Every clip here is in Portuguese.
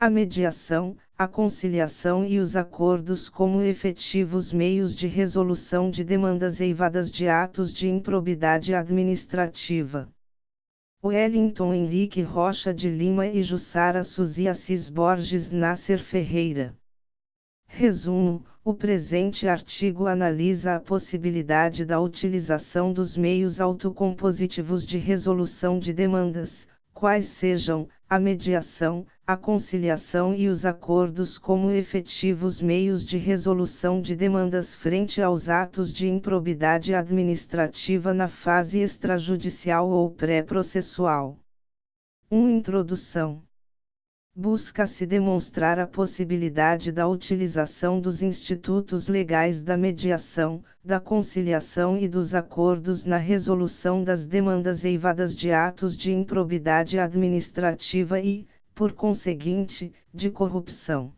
a mediação, a conciliação e os acordos como efetivos meios de resolução de demandas eivadas de atos de improbidade administrativa. Wellington Henrique Rocha de Lima e Jussara Suzy Assis Borges Nasser Ferreira. Resumo: o presente artigo analisa a possibilidade da utilização dos meios autocompositivos de resolução de demandas, quais sejam a mediação, a conciliação e os acordos como efetivos meios de resolução de demandas frente aos atos de improbidade administrativa na fase extrajudicial ou pré-processual. 1. Introdução. Busca-se demonstrar a possibilidade da utilização dos institutos legais da mediação, da conciliação e dos acordos na resolução das demandas eivadas de atos de improbidade administrativa e, por conseguinte, de corrupção.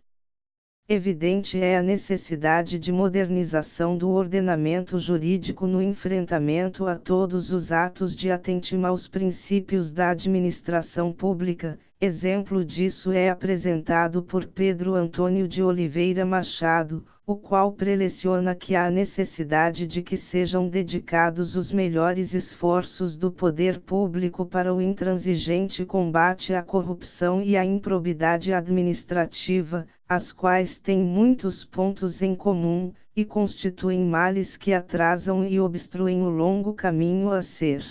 Evidente é a necessidade de modernização do ordenamento jurídico no enfrentamento a todos os atos de atentado aos princípios da administração pública. Exemplo disso é apresentado por Pedro Antônio de Oliveira Machado, o qual preleciona que há necessidade de que sejam dedicados os melhores esforços do poder público para o intransigente combate à corrupção e à improbidade administrativa, as quais têm muitos pontos em comum, e constituem males que atrasam e obstruem o longo caminho a ser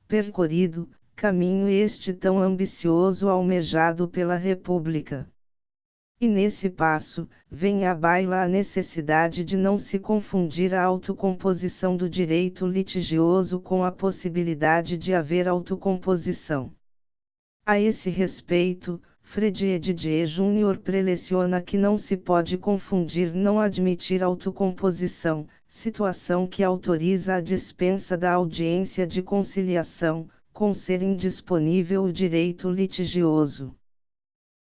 percorrido, caminho este tão ambicioso almejado pela República. E nesse passo, vem à baila a necessidade de não se confundir a autocomposição do direito litigioso com a possibilidade de haver autocomposição. A esse respeito, Fredier Didier Jr. preleciona que não se pode confundir não admitir autocomposição, situação que autoriza a dispensa da audiência de conciliação, com ser indisponível o direito litigioso.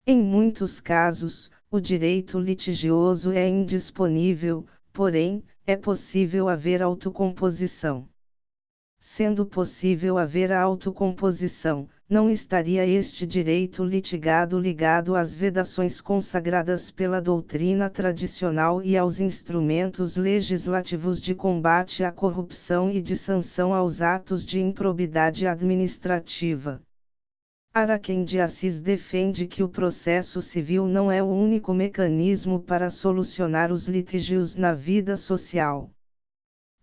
Em muitos casos, o direito litigioso é indisponível, porém, é possível haver autocomposição. Sendo possível haver a autocomposição, não estaria este direito litigado ligado às vedações consagradas pela doutrina tradicional e aos instrumentos legislativos de combate à corrupção e de sanção aos atos de improbidade administrativa. Araquém de Assis defende que o processo civil não é o único mecanismo para solucionar os litígios na vida social.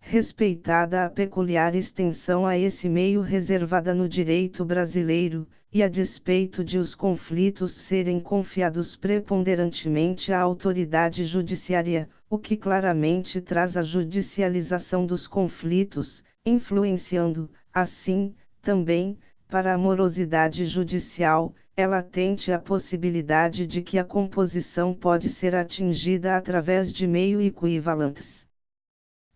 Respeitada a peculiar extensão a esse meio reservada no direito brasileiro, e a despeito de os conflitos serem confiados preponderantemente à autoridade judiciária, o que claramente traz a judicialização dos conflitos, influenciando, assim, também, para a morosidade judicial, é latente a possibilidade de que a composição pode ser atingida através de meios equivalentes.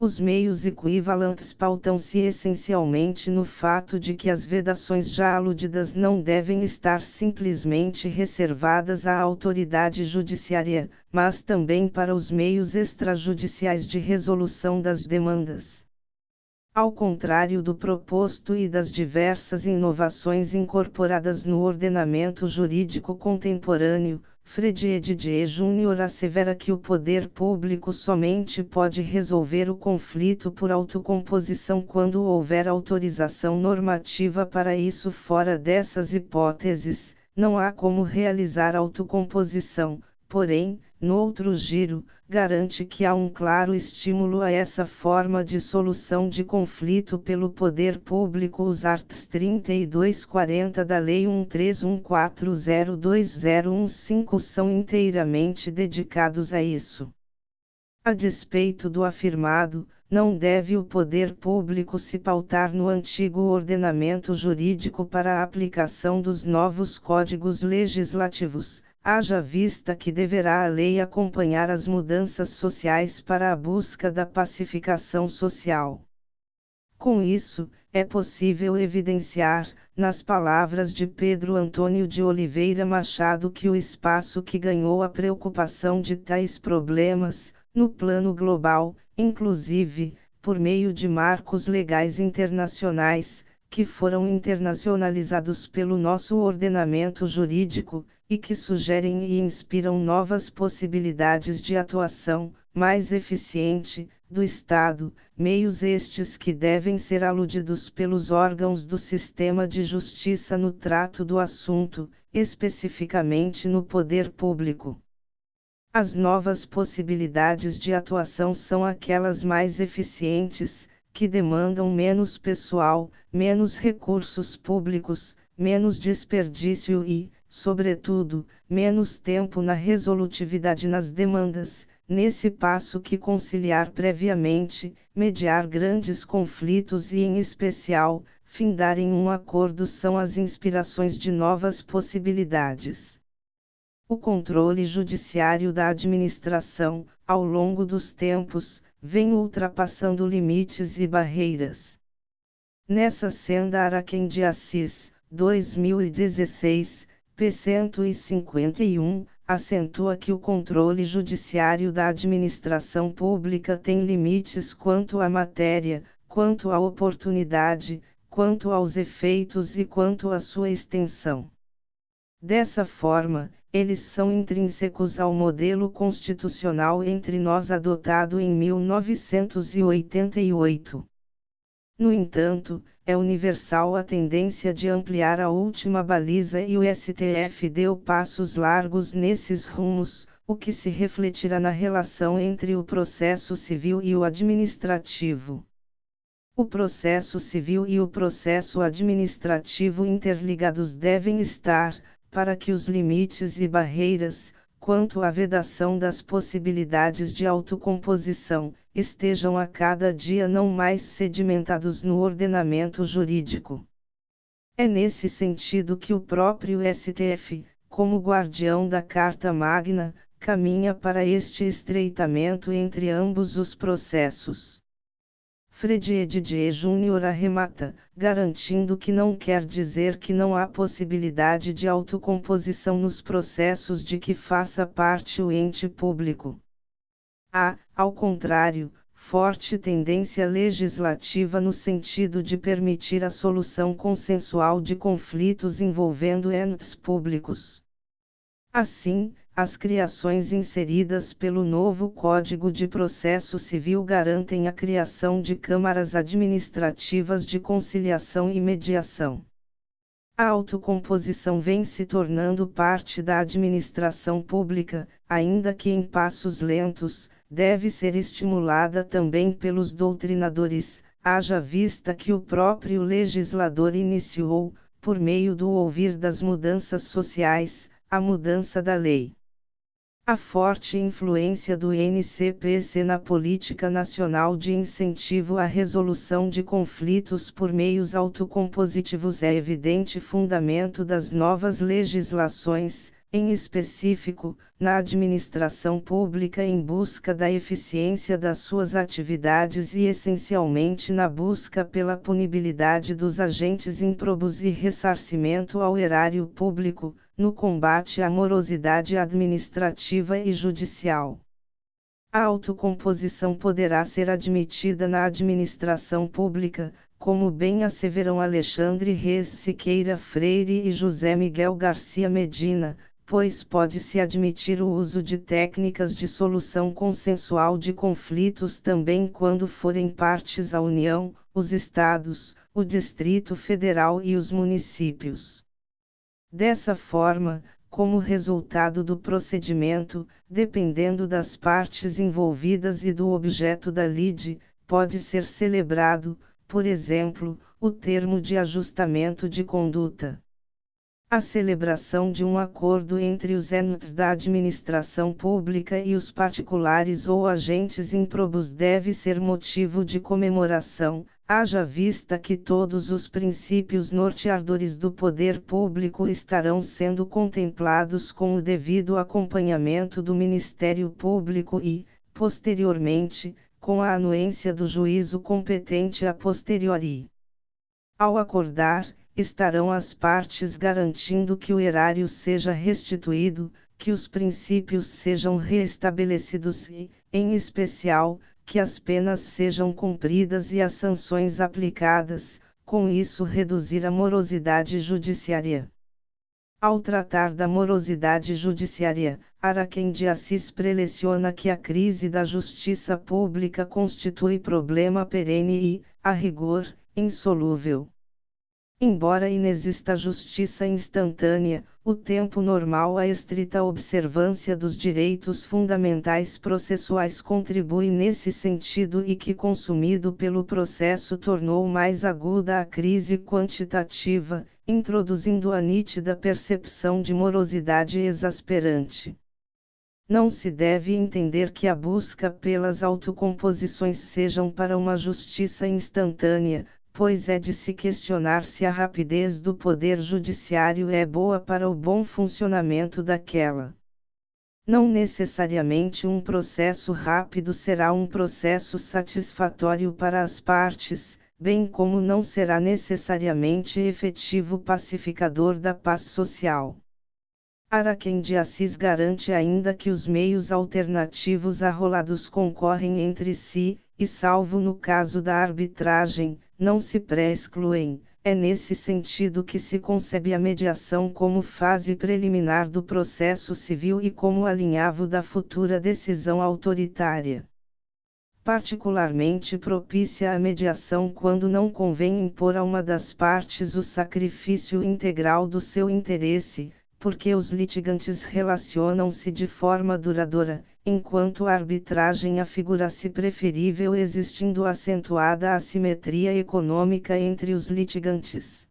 Os meios equivalentes pautam-se essencialmente no fato de que as vedações já aludidas não devem estar simplesmente reservadas à autoridade judiciária, mas também para os meios extrajudiciais de resolução das demandas. Ao contrário do proposto e das diversas inovações incorporadas no ordenamento jurídico contemporâneo, Fredier Didier Jr. assevera que o poder público somente pode resolver o conflito por autocomposição quando houver autorização normativa para isso. Fora dessas hipóteses, não há como realizar autocomposição, porém, no outro giro, garante que há um claro estímulo a essa forma de solução de conflito pelo poder público. Os arts. 32 e 40 da Lei 1314020115 são inteiramente dedicados a isso. A despeito do afirmado, não deve o poder público se pautar no antigo ordenamento jurídico para a aplicação dos novos códigos legislativos, haja vista que deverá a lei acompanhar as mudanças sociais para a busca da pacificação social. Com isso, é possível evidenciar, nas palavras de Pedro Antônio de Oliveira Machado, que o espaço que ganhou a preocupação de tais problemas, no plano global, inclusive, por meio de marcos legais internacionais, que foram internacionalizados pelo nosso ordenamento jurídico, e que sugerem e inspiram novas possibilidades de atuação, mais eficiente, do Estado, meios estes que devem ser aludidos pelos órgãos do sistema de justiça no trato do assunto, especificamente no poder público. As novas possibilidades de atuação são aquelas mais eficientes, que demandam menos pessoal, menos recursos públicos, menos desperdício e, sobretudo, menos tempo na resolutividade nas demandas, nesse passo que conciliar previamente, mediar grandes conflitos e, em especial, findar em um acordo são as inspirações de novas possibilidades. O controle judiciário da administração, ao longo dos tempos, vem ultrapassando limites e barreiras. Nessa senda Araquém de Assis, 2016, p. 151, acentua que o controle judiciário da administração pública tem limites quanto à matéria, quanto à oportunidade, quanto aos efeitos e quanto à sua extensão. Dessa forma, eles são intrínsecos ao modelo constitucional entre nós adotado em 1988. No entanto, é universal a tendência de ampliar a última baliza e o STF deu passos largos nesses rumos, o que se refletirá na relação entre o processo civil e o administrativo. O processo civil e o processo administrativo interligados devem estar, para que os limites e barreiras, quanto à vedação das possibilidades de autocomposição, estejam a cada dia não mais sedimentados no ordenamento jurídico. É nesse sentido que o próprio STF, como guardião da Carta Magna, caminha para este estreitamento entre ambos os processos. Fred Didier Jr. arremata, garantindo que não quer dizer que não há possibilidade de autocomposição nos processos de que faça parte o ente público. Há, ao contrário, forte tendência legislativa no sentido de permitir a solução consensual de conflitos envolvendo entes públicos. Assim, as criações inseridas pelo novo Código de Processo Civil garantem a criação de câmaras administrativas de conciliação e mediação. A autocomposição vem se tornando parte da administração pública, ainda que em passos lentos, deve ser estimulada também pelos doutrinadores, haja vista que o próprio legislador iniciou, por meio do ouvir das mudanças sociais, a mudança da lei. A forte influência do NCPC na política nacional de incentivo à resolução de conflitos por meios autocompositivos é evidente fundamento das novas legislações, em específico, na administração pública em busca da eficiência das suas atividades e essencialmente na busca pela punibilidade dos agentes ímprobos e ressarcimento ao erário público, no combate à morosidade administrativa e judicial. A autocomposição poderá ser admitida na administração pública, como bem asseveram Alexandre Reis Siqueira Freire e José Miguel Garcia Medina, pois pode-se admitir o uso de técnicas de solução consensual de conflitos também quando forem partes a União, os Estados, o Distrito Federal e os municípios. Dessa forma, como resultado do procedimento, dependendo das partes envolvidas e do objeto da lide, pode ser celebrado, por exemplo, o termo de ajustamento de conduta. A celebração de um acordo entre os entes da administração pública e os particulares ou agentes ímprobos deve ser motivo de comemoração, haja vista que todos os princípios norteadores do poder público estarão sendo contemplados com o devido acompanhamento do Ministério Público e, posteriormente, com a anuência do juízo competente a posteriori. Ao acordar, estarão as partes garantindo que o erário seja restituído, que os princípios sejam reestabelecidos e, em especial, que as penas sejam cumpridas e as sanções aplicadas, com isso reduzir a morosidade judiciária. Ao tratar da morosidade judiciária, Araquém de Assis preleciona que a crise da justiça pública constitui problema perene e, a rigor, insolúvel. Embora inexista justiça instantânea, o tempo normal à estrita observância dos direitos fundamentais processuais contribui nesse sentido e que consumido pelo processo tornou mais aguda a crise quantitativa, introduzindo a nítida percepção de morosidade exasperante. Não se deve entender que a busca pelas autocomposições sejam para uma justiça instantânea, pois é de se questionar se a rapidez do poder judiciário é boa para o bom funcionamento daquela. Não necessariamente um processo rápido será um processo satisfatório para as partes, bem como não será necessariamente efetivo pacificador da paz social. Araquém de Assis garante ainda que os meios alternativos arrolados concorrem entre si, e salvo no caso da arbitragem, não se pré-excluem. É nesse sentido que se concebe a mediação como fase preliminar do processo civil e como alinhavo da futura decisão autoritária. Particularmente propícia a mediação quando não convém impor a uma das partes o sacrifício integral do seu interesse, porque os litigantes relacionam-se de forma duradoura, enquanto a arbitragem afigura-se preferível existindo acentuada assimetria econômica entre os litigantes.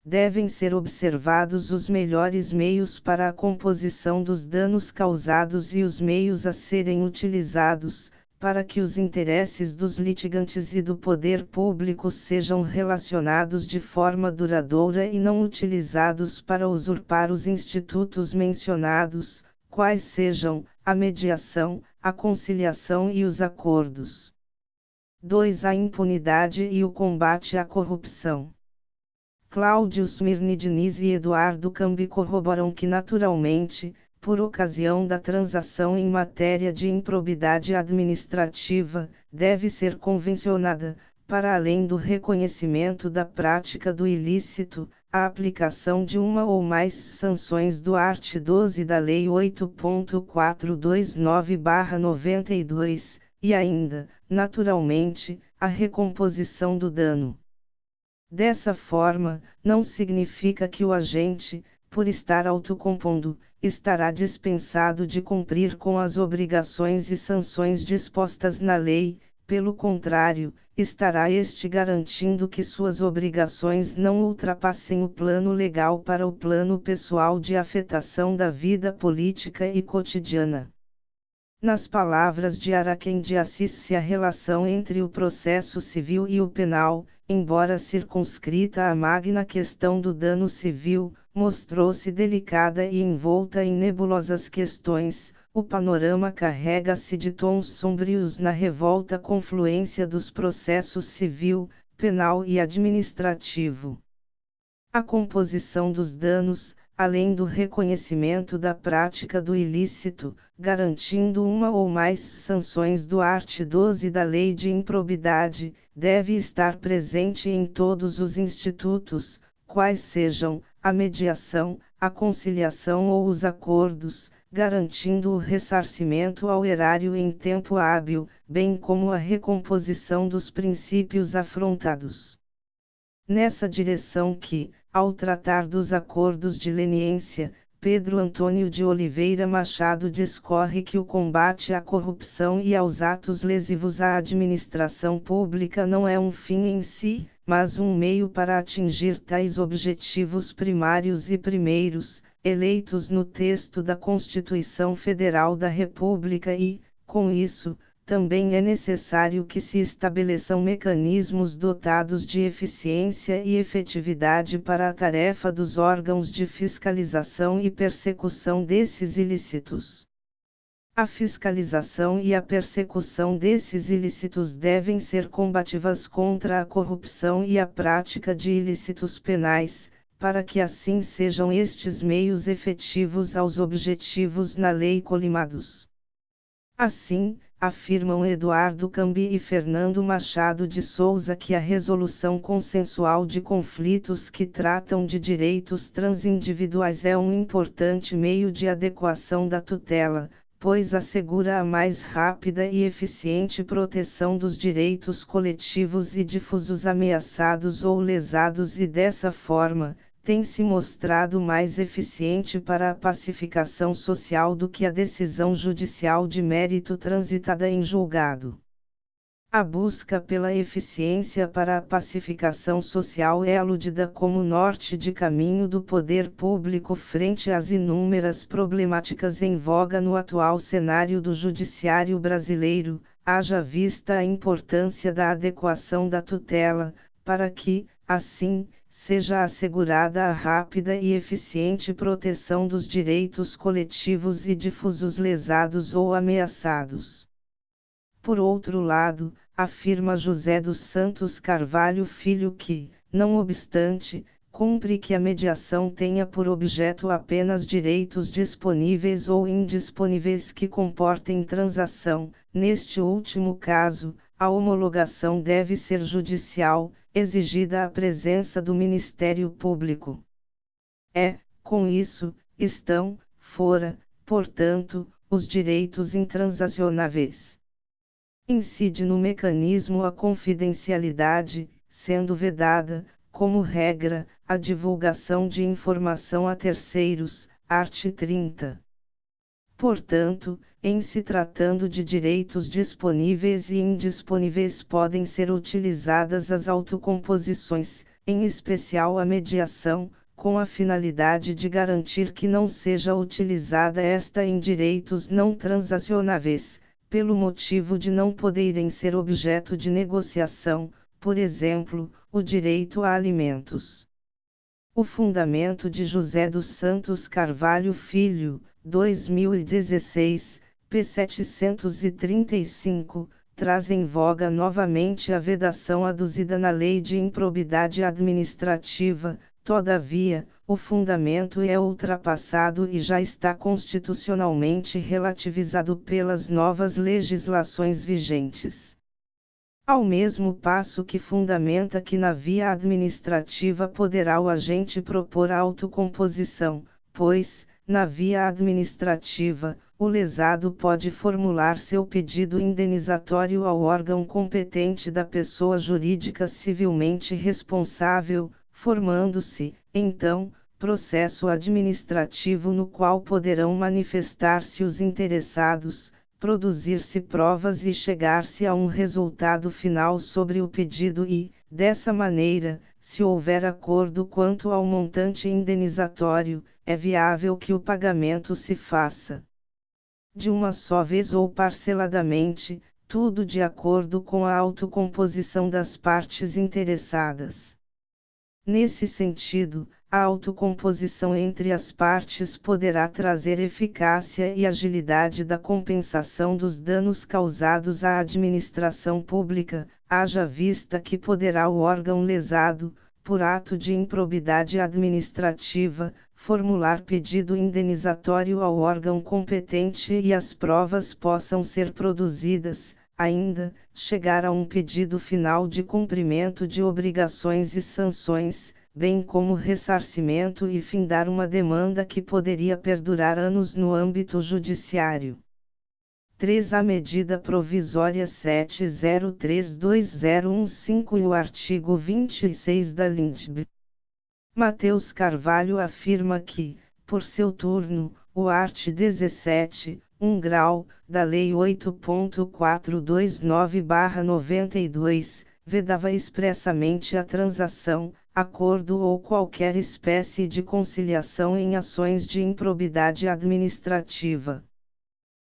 Devem ser observados os melhores meios para a composição dos danos causados e os meios a serem utilizados, para que os interesses dos litigantes e do poder público sejam relacionados de forma duradoura e não utilizados para usurpar os institutos mencionados, quais sejam a mediação, a conciliação e os acordos. 2. A impunidade e o combate à corrupção. Cláudio Smirni Diniz e Eduardo Cambi corroboram que naturalmente, por ocasião da transação em matéria de improbidade administrativa, deve ser convencionada, para além do reconhecimento da prática do ilícito, a aplicação de uma ou mais sanções do art. 12 da Lei 8.429/92, e ainda, naturalmente, a recomposição do dano. Dessa forma, não significa que o agente, por estar autocompondo, estará dispensado de cumprir com as obrigações e sanções dispostas na lei, pelo contrário, estará este garantindo que suas obrigações não ultrapassem o plano legal para o plano pessoal de afetação da vida política e cotidiana. Nas palavras de Araquém de Assis, se a relação entre o processo civil e o penal, embora circunscrita à magna questão do dano civil, mostrou-se delicada e envolta em nebulosas questões, o panorama carrega-se de tons sombrios na revolta confluência dos processos civil, penal e administrativo. A composição dos danos, além do reconhecimento da prática do ilícito, garantindo uma ou mais sanções do art. 12 da Lei de Improbidade, deve estar presente em todos os institutos, quais sejam a mediação, a conciliação ou os acordos, garantindo o ressarcimento ao erário em tempo hábil, bem como a recomposição dos princípios afrontados. Nessa direção que, ao tratar dos acordos de leniência, Pedro Antônio de Oliveira Machado discorre que o combate à corrupção e aos atos lesivos à administração pública não é um fim em si, mas um meio para atingir tais objetivos primários e primeiros, eleitos no texto da Constituição Federal da República e, com isso, também é necessário que se estabeleçam mecanismos dotados de eficiência e efetividade para a tarefa dos órgãos de fiscalização e persecução desses ilícitos. A fiscalização e a persecução desses ilícitos devem ser combativas contra a corrupção e a prática de ilícitos penais, para que assim sejam estes meios efetivos aos objetivos na lei colimados. Assim, afirmam Eduardo Cambi e Fernando Machado de Souza que a resolução consensual de conflitos que tratam de direitos transindividuais é um importante meio de adequação da tutela, pois assegura a mais rápida e eficiente proteção dos direitos coletivos e difusos ameaçados ou lesados e dessa forma, tem se mostrado mais eficiente para a pacificação social do que a decisão judicial de mérito transitada em julgado. A busca pela eficiência para a pacificação social é aludida como norte de caminho do poder público frente às inúmeras problemáticas em voga no atual cenário do judiciário brasileiro, haja vista a importância da adequação da tutela, para que, assim, seja assegurada a rápida e eficiente proteção dos direitos coletivos e difusos lesados ou ameaçados. Por outro lado, afirma José dos Santos Carvalho Filho que, não obstante, cumpre que a mediação tenha por objeto apenas direitos disponíveis ou indisponíveis que comportem transação. Neste último caso, a homologação deve ser judicial, exigida a presença do Ministério Público. Com isso, estão, fora, portanto, os direitos intransacionáveis. Incide no mecanismo a confidencialidade, sendo vedada, como regra, a divulgação de informação a terceiros, art. 30. Portanto, em se tratando de direitos disponíveis e indisponíveis podem ser utilizadas as autocomposições, em especial a mediação, com a finalidade de garantir que não seja utilizada esta em direitos não transacionáveis, pelo motivo de não poderem ser objeto de negociação, por exemplo, o direito a alimentos. O fundamento de José dos Santos Carvalho Filho, 2016, p. 735, traz em voga novamente a vedação aduzida na Lei de Improbidade Administrativa, todavia, o fundamento é ultrapassado e já está constitucionalmente relativizado pelas novas legislações vigentes. Ao mesmo passo que fundamenta que na via administrativa poderá o agente propor a autocomposição, pois, na via administrativa, o lesado pode formular seu pedido indenizatório ao órgão competente da pessoa jurídica civilmente responsável, formando-se, então, processo administrativo no qual poderão manifestar-se os interessados, produzir-se provas e chegar-se a um resultado final sobre o pedido e, dessa maneira, se houver acordo quanto ao montante indenizatório, é viável que o pagamento se faça de uma só vez ou parceladamente, tudo de acordo com a autocomposição das partes interessadas. Nesse sentido, a autocomposição entre as partes poderá trazer eficácia e agilidade da compensação dos danos causados à administração pública, haja vista que poderá o órgão lesado, por ato de improbidade administrativa, formular pedido indenizatório ao órgão competente e as provas possam ser produzidas, ainda, chegar a um pedido final de cumprimento de obrigações e sanções, bem como ressarcimento e findar uma demanda que poderia perdurar anos no âmbito judiciário. 3. A medida provisória 70320115 e o artigo 26 da LINDB. Mateus Carvalho afirma que, por seu turno, o art. 17, 1 grau, da Lei 8.429/92, vedava expressamente a transação, acordo ou qualquer espécie de conciliação em ações de improbidade administrativa.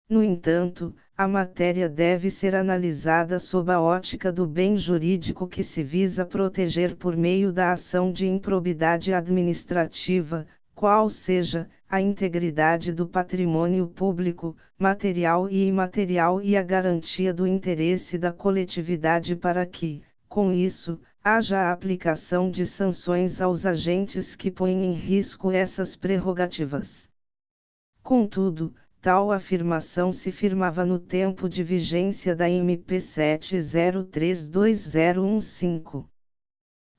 No entanto, a matéria deve ser analisada sob a ótica do bem jurídico que se visa proteger por meio da ação de improbidade administrativa, qual seja, a integridade do patrimônio público, material e imaterial e a garantia do interesse da coletividade para que, com isso, haja a aplicação de sanções aos agentes que põem em risco essas prerrogativas. Contudo, Tal afirmação se firmava no tempo de vigência da MP 7032015.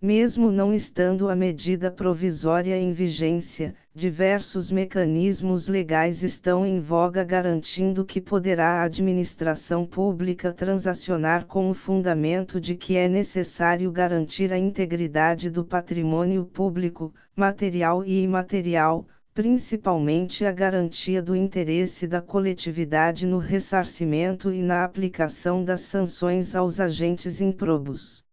Mesmo não estando a medida provisória em vigência, diversos mecanismos legais estão em voga garantindo que poderá a administração pública transacionar com o fundamento de que é necessário garantir a integridade do patrimônio público, material e imaterial, principalmente a garantia do interesse da coletividade no ressarcimento e na aplicação das sanções aos agentes improbos.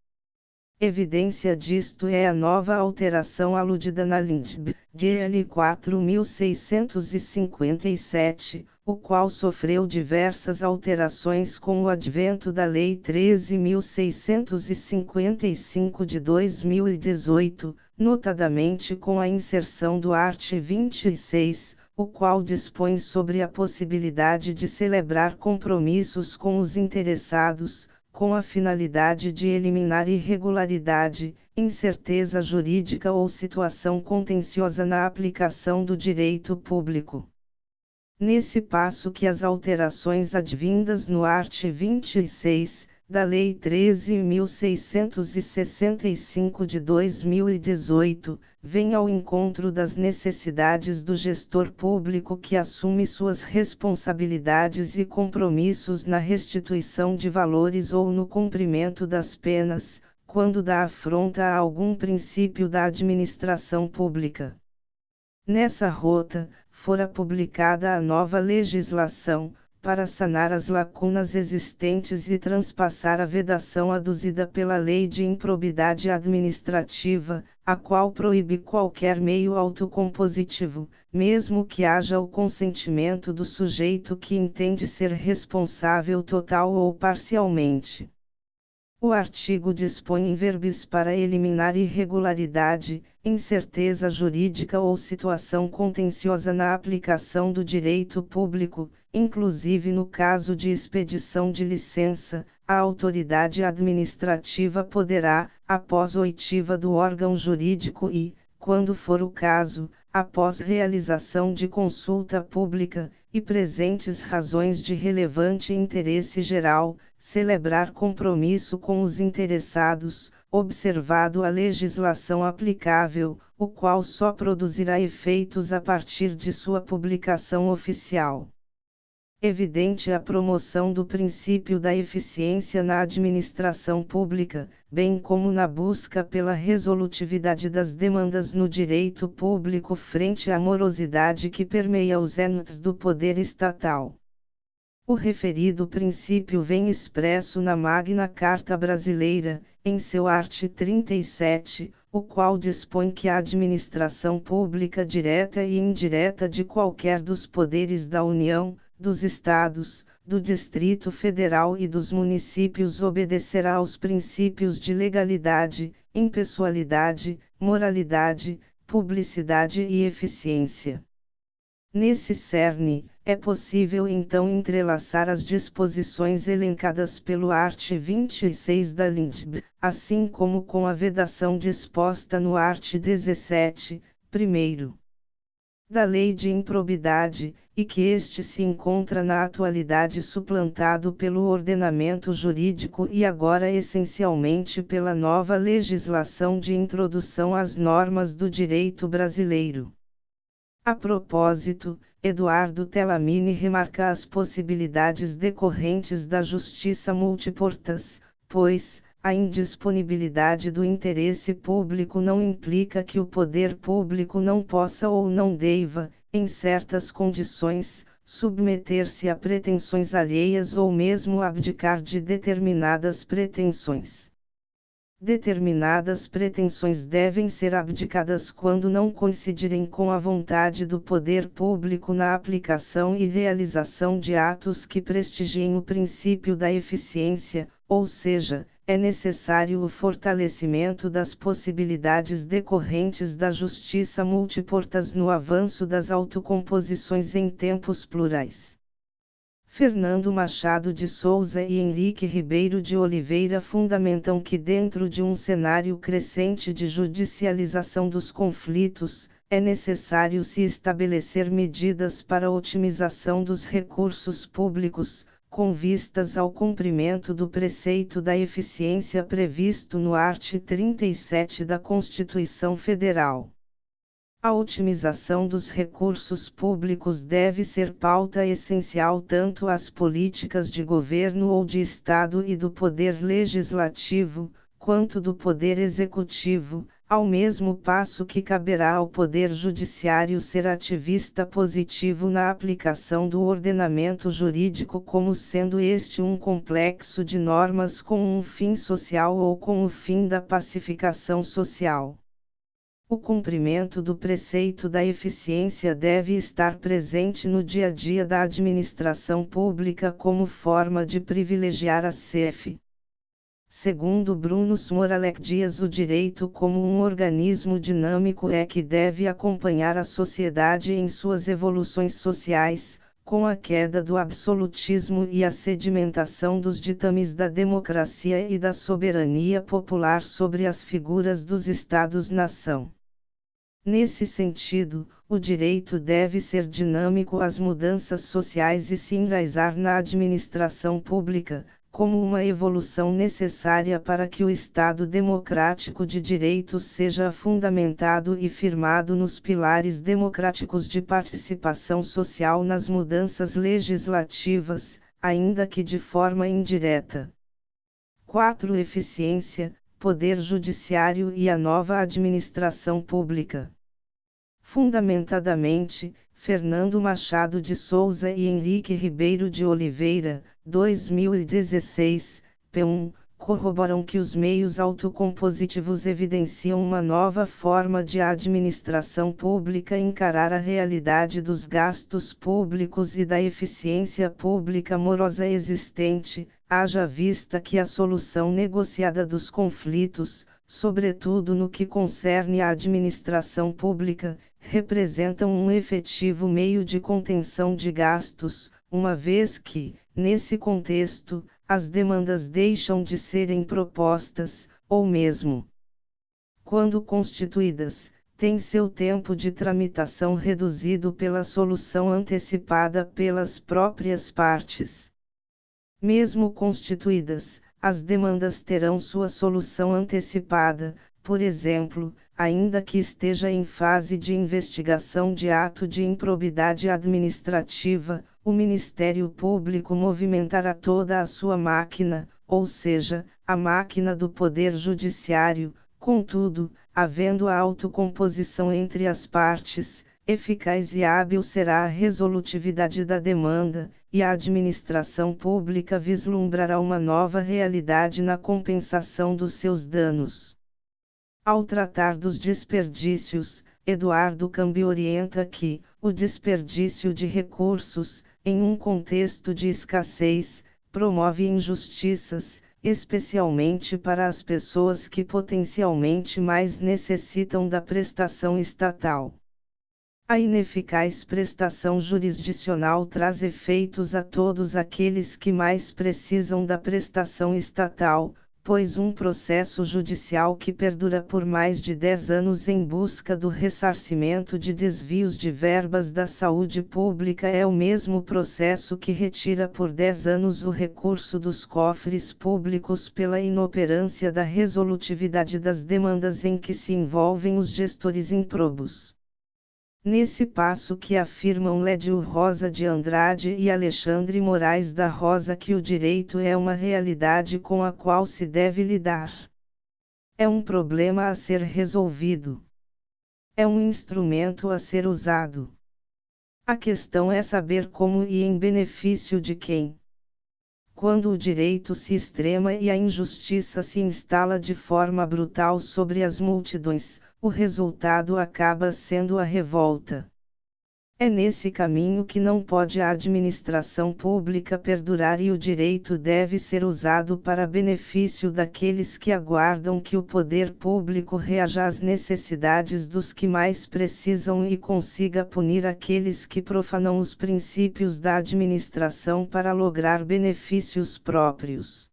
Evidência disto é a nova alteração aludida na LINDB, GL 4657, o qual sofreu diversas alterações com o advento da Lei 13.655 de 2018, notadamente com a inserção do art. 26, o qual dispõe sobre a possibilidade de celebrar compromissos com os interessados, com a finalidade de eliminar irregularidade, incerteza jurídica ou situação contenciosa na aplicação do direito público. Nesse passo que as alterações advindas no art. 26, da Lei 13.665 de 2018, vêm ao encontro das necessidades do gestor público que assume suas responsabilidades e compromissos na restituição de valores ou no cumprimento das penas, quando dá afronta a algum princípio da administração pública. Nessa rota, fora publicada a nova legislação, para sanar as lacunas existentes e transpassar a vedação aduzida pela Lei de Improbidade Administrativa, a qual proíbe qualquer meio autocompositivo, mesmo que haja o consentimento do sujeito que entende ser responsável total ou parcialmente. O artigo dispõe em verbis para eliminar irregularidade, incerteza jurídica ou situação contenciosa na aplicação do direito público, inclusive no caso de expedição de licença, a autoridade administrativa poderá, após oitiva do órgão jurídico e, quando for o caso, após realização de consulta pública, e presentes razões de relevante interesse geral, celebrar compromisso com os interessados, observado a legislação aplicável, o qual só produzirá efeitos a partir de sua publicação oficial. Evidente a promoção do princípio da eficiência na administração pública, bem como na busca pela resolutividade das demandas no direito público frente à morosidade que permeia os entes do poder estatal. O referido princípio vem expresso na Magna Carta Brasileira, em seu art. 37, o qual dispõe que a administração pública direta e indireta de qualquer dos poderes da União, dos Estados, do Distrito Federal e dos municípios obedecerá aos princípios de legalidade, impessoalidade, moralidade, publicidade e eficiência. Nesse cerne, é possível então entrelaçar as disposições elencadas pelo art. 26 da LINDB, assim como com a vedação disposta no art. 17, primeiro, da Lei de Improbidade, e que este se encontra na atualidade suplantado pelo ordenamento jurídico e agora essencialmente pela nova legislação de introdução às normas do direito brasileiro. A propósito, Eduardo Telamini remarca as possibilidades decorrentes da justiça multiportas, pois, a indisponibilidade do interesse público não implica que o poder público não possa ou não deva, em certas condições, submeter-se a pretensões alheias ou mesmo abdicar de determinadas pretensões. Determinadas pretensões devem ser abdicadas quando não coincidirem com a vontade do poder público na aplicação e realização de atos que prestigiem o princípio da eficiência, ou seja, é necessário o fortalecimento das possibilidades decorrentes da justiça multiportas no avanço das autocomposições em tempos plurais. Fernando Machado de Souza e Henrique Ribeiro de Oliveira fundamentam que dentro de um cenário crescente de judicialização dos conflitos, é necessário se estabelecer medidas para a otimização dos recursos públicos, com vistas ao cumprimento do preceito da eficiência previsto no art. 37 da Constituição Federal. A otimização dos recursos públicos deve ser pauta essencial tanto às políticas de governo ou de Estado e do Poder Legislativo, quanto do Poder Executivo, ao mesmo passo que caberá ao Poder Judiciário ser ativista positivo na aplicação do ordenamento jurídico, como sendo este um complexo de normas com um fim social ou com o fim da pacificação social. O cumprimento do preceito da eficiência deve estar presente no dia a dia da administração pública como forma de privilegiar a CEF. Segundo Bruno Moralec Dias, o direito como um organismo dinâmico é que deve acompanhar a sociedade em suas evoluções sociais, com a queda do absolutismo e a sedimentação dos ditames da democracia e da soberania popular sobre as figuras dos Estados-nação. Nesse sentido, o direito deve ser dinâmico às mudanças sociais e se enraizar na administração pública, como uma evolução necessária para que o Estado democrático de direito seja fundamentado e firmado nos pilares democráticos de participação social nas mudanças legislativas, ainda que de forma indireta. 4. Eficiência, Poder Judiciário e a nova administração pública. Fundamentadamente, Fernando Machado de Souza e Henrique Ribeiro de Oliveira, 2016, p1, corroboram que os meios autocompositivos evidenciam uma nova forma de a administração pública encarar a realidade dos gastos públicos e da eficiência pública morosa existente, haja vista que a solução negociada dos conflitos, sobretudo no que concerne à administração pública, representam um efetivo meio de contenção de gastos, uma vez que, nesse contexto, as demandas deixam de serem propostas, ou mesmo, quando constituídas, têm seu tempo de tramitação reduzido pela solução antecipada pelas próprias partes. Mesmo constituídas, as demandas terão sua solução antecipada, por exemplo, ainda que esteja em fase de investigação de ato de improbidade administrativa, o Ministério Público movimentará toda a sua máquina, ou seja, a máquina do Poder Judiciário. Contudo, havendo a autocomposição entre as partes, eficaz e hábil será a resolutividade da demanda, e a administração pública vislumbrará uma nova realidade na compensação dos seus danos. Ao tratar dos desperdícios, Eduardo Cambi orienta que, o desperdício de recursos, em um contexto de escassez, promove injustiças, especialmente para as pessoas que potencialmente mais necessitam da prestação estatal. A ineficaz prestação jurisdicional traz efeitos a todos aqueles que mais precisam da prestação estatal, pois um processo judicial que perdura por mais de 10 anos em busca do ressarcimento de desvios de verbas da saúde pública é o mesmo processo que retira por 10 anos o recurso dos cofres públicos pela inoperância da resolutividade das demandas em que se envolvem os gestores improbos. Nesse passo que afirmam Lédio Rosa de Andrade e Alexandre Moraes da Rosa que o direito é uma realidade com a qual se deve lidar. É um problema a ser resolvido. É um instrumento a ser usado. A questão é saber como e em benefício de quem. Quando o direito se extrema e a injustiça se instala de forma brutal sobre as multidões, o resultado acaba sendo a revolta. É nesse caminho que não pode a administração pública perdurar e o direito deve ser usado para benefício daqueles que aguardam que o poder público reaja às necessidades dos que mais precisam e consiga punir aqueles que profanam os princípios da administração para lograr benefícios próprios.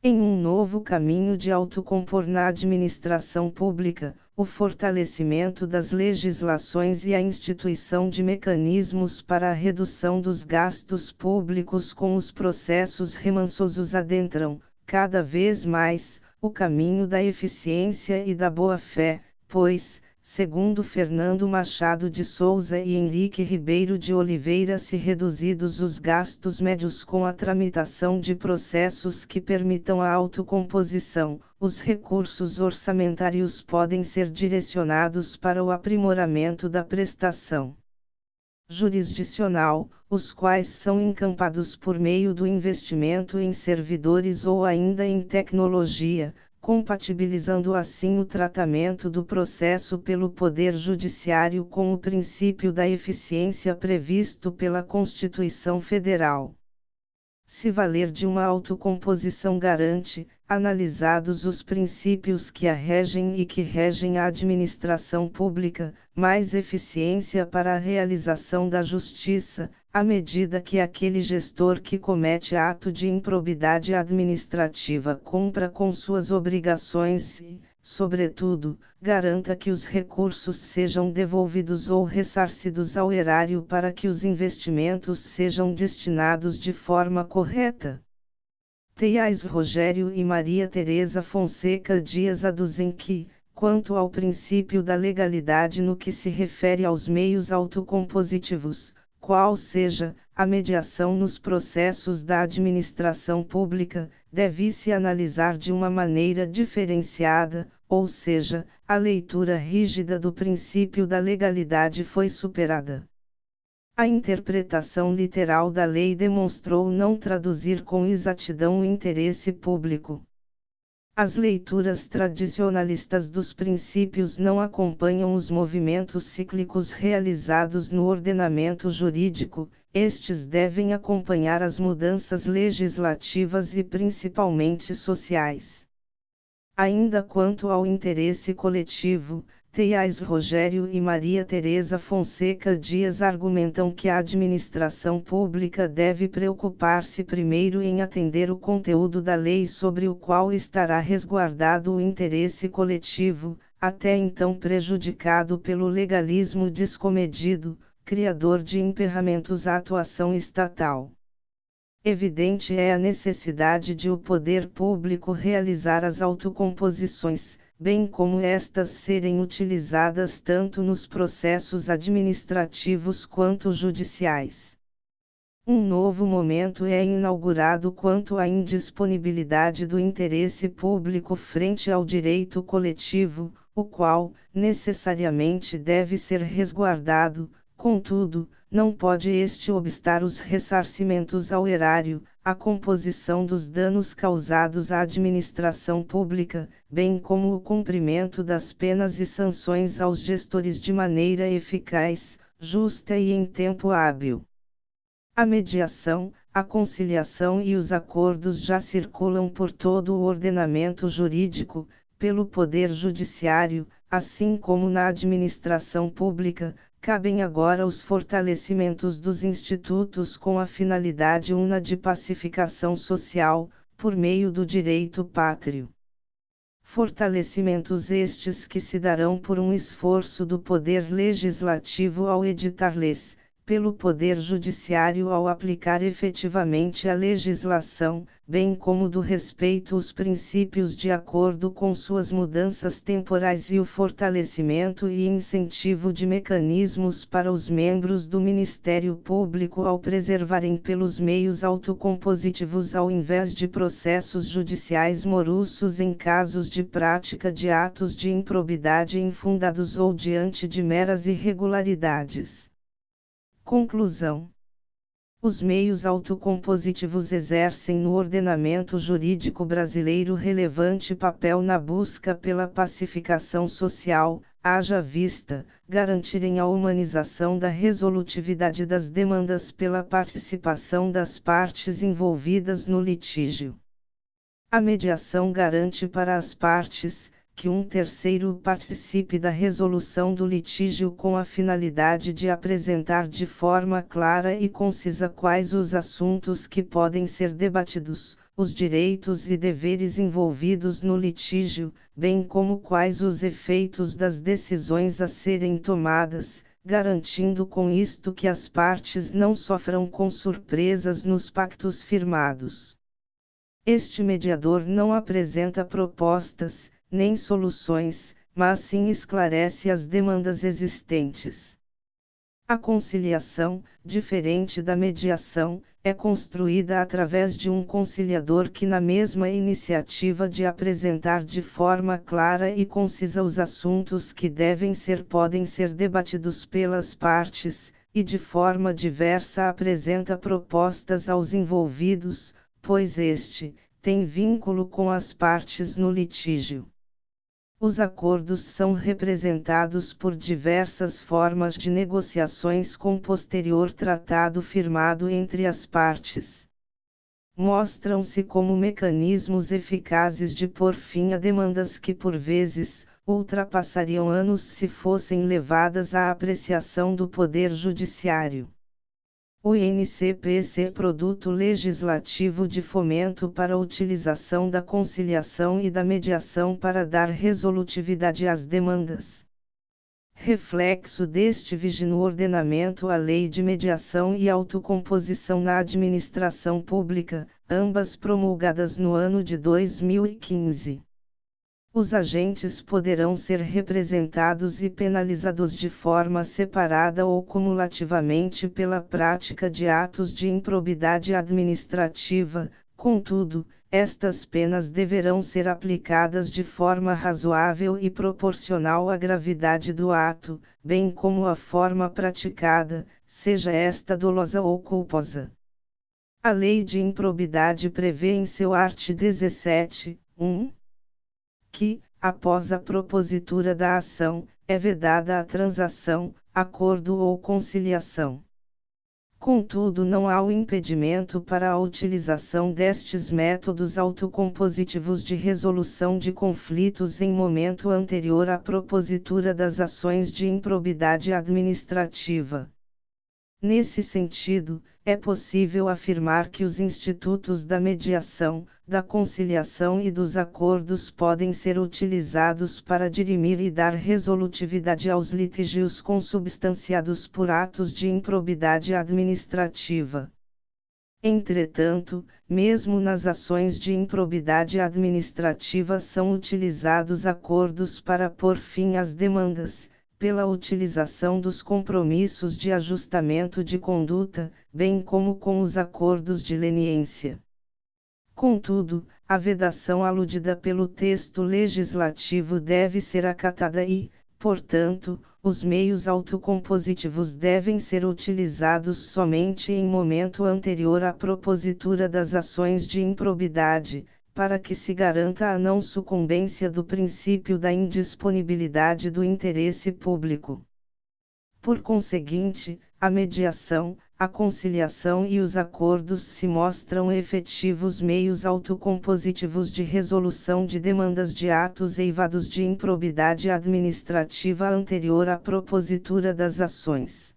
Em um novo caminho de autocompor na administração pública, o fortalecimento das legislações e a instituição de mecanismos para a redução dos gastos públicos com os processos remansosos adentram, cada vez mais, o caminho da eficiência e da boa-fé, pois, segundo Fernando Machado de Souza e Henrique Ribeiro de Oliveira, se reduzidos os gastos médios com a tramitação de processos que permitam a autocomposição, os recursos orçamentários podem ser direcionados para o aprimoramento da prestação jurisdicional, os quais são encampados por meio do investimento em servidores ou ainda em tecnologia, compatibilizando assim o tratamento do processo pelo Poder Judiciário com o princípio da eficiência previsto pela Constituição Federal. Se valer de uma autocomposição garante, analisados os princípios que a regem e que regem a administração pública, mais eficiência para a realização da justiça, à medida que aquele gestor que comete ato de improbidade administrativa cumpra com suas obrigações e, sobretudo, garanta que os recursos sejam devolvidos ou ressarcidos ao erário para que os investimentos sejam destinados de forma correta. Teias Rogério e Maria Tereza Fonseca Dias aduzem que, quanto ao princípio da legalidade no que se refere aos meios autocompositivos, qual seja a mediação nos processos da administração pública, deve-se analisar de uma maneira diferenciada, ou seja, a leitura rígida do princípio da legalidade foi superada. A interpretação literal da lei demonstrou não traduzir com exatidão o interesse público. As leituras tradicionalistas dos princípios não acompanham os movimentos cíclicos realizados no ordenamento jurídico, estes devem acompanhar as mudanças legislativas e principalmente sociais. Ainda quanto ao interesse coletivo, Teias Rogério e Maria Tereza Fonseca Dias argumentam que a administração pública deve preocupar-se primeiro em atender o conteúdo da lei sobre o qual estará resguardado o interesse coletivo, até então prejudicado pelo legalismo descomedido, criador de emperramentos à atuação estatal. Evidente é a necessidade de o poder público realizar as autocomposições, bem como estas serem utilizadas tanto nos processos administrativos quanto judiciais. Um novo momento é inaugurado quanto à indisponibilidade do interesse público frente ao direito coletivo, o qual, necessariamente deve ser resguardado, contudo, não pode este obstar os ressarcimentos ao erário, a composição dos danos causados à administração pública, bem como o cumprimento das penas e sanções aos gestores de maneira eficaz, justa e em tempo hábil. A mediação, a conciliação e os acordos já circulam por todo o ordenamento jurídico, pelo Poder Judiciário, assim como na administração pública. Cabem agora os fortalecimentos dos institutos com a finalidade una de pacificação social, por meio do direito pátrio. Fortalecimentos estes que se darão por um esforço do Poder Legislativo ao editar leis, pelo Poder Judiciário ao aplicar efetivamente a legislação, bem como do respeito aos princípios de acordo com suas mudanças temporais e o fortalecimento e incentivo de mecanismos para os membros do Ministério Público ao preservarem pelos meios autocompositivos ao invés de processos judiciais morosos em casos de prática de atos de improbidade infundados ou diante de meras irregularidades. Conclusão. Os meios autocompositivos exercem no ordenamento jurídico brasileiro relevante papel na busca pela pacificação social, haja vista, garantirem a humanização da resolutividade das demandas pela participação das partes envolvidas no litígio. A mediação garante para as partes, que um terceiro participe da resolução do litígio com a finalidade de apresentar de forma clara e concisa quais os assuntos que podem ser debatidos, os direitos e deveres envolvidos no litígio, bem como quais os efeitos das decisões a serem tomadas, garantindo com isto que as partes não sofram com surpresas nos pactos firmados. Este mediador não apresenta propostas, nem soluções, mas sim esclarece as demandas existentes. A conciliação, diferente da mediação, é construída através de um conciliador que, na mesma iniciativa de apresentar de forma clara e concisa os assuntos que podem ser debatidos pelas partes, e de forma diversa apresenta propostas aos envolvidos, pois tem vínculo com as partes no litígio. Os acordos são representados por diversas formas de negociações com posterior tratado firmado entre as partes. Mostram-se como mecanismos eficazes de pôr fim a demandas que por vezes ultrapassariam anos se fossem levadas à apreciação do Poder Judiciário. O INCPC Produto Legislativo de Fomento para a Utilização da Conciliação e da Mediação para dar resolutividade às demandas. Reflexo deste vige no ordenamento a Lei de Mediação e Autocomposição na Administração Pública, ambas promulgadas no ano de 2015. Os agentes poderão ser representados e penalizados de forma separada ou cumulativamente pela prática de atos de improbidade administrativa, contudo, estas penas deverão ser aplicadas de forma razoável e proporcional à gravidade do ato, bem como à forma praticada, seja esta dolosa ou culposa. A Lei de Improbidade prevê em seu art. 17, 1. que, após a propositura da ação, é vedada a transação, acordo ou conciliação. Contudo, não há o impedimento para a utilização destes métodos autocompositivos de resolução de conflitos em momento anterior à propositura das ações de improbidade administrativa. Nesse sentido, é possível afirmar que os institutos da mediação, da conciliação e dos acordos podem ser utilizados para dirimir e dar resolutividade aos litígios consubstanciados por atos de improbidade administrativa. Entretanto, mesmo nas ações de improbidade administrativa são utilizados acordos para pôr fim às demandas, pela utilização dos compromissos de ajustamento de conduta, bem como com os acordos de leniência. Contudo, a vedação aludida pelo texto legislativo deve ser acatada e, portanto, os meios autocompositivos devem ser utilizados somente em momento anterior à propositura das ações de improbidade, para que se garanta a não sucumbência do princípio da indisponibilidade do interesse público. Por conseguinte, a mediação, a conciliação e os acordos se mostram efetivos meios autocompositivos de resolução de demandas de atos eivados de improbidade administrativa anterior à propositura das ações.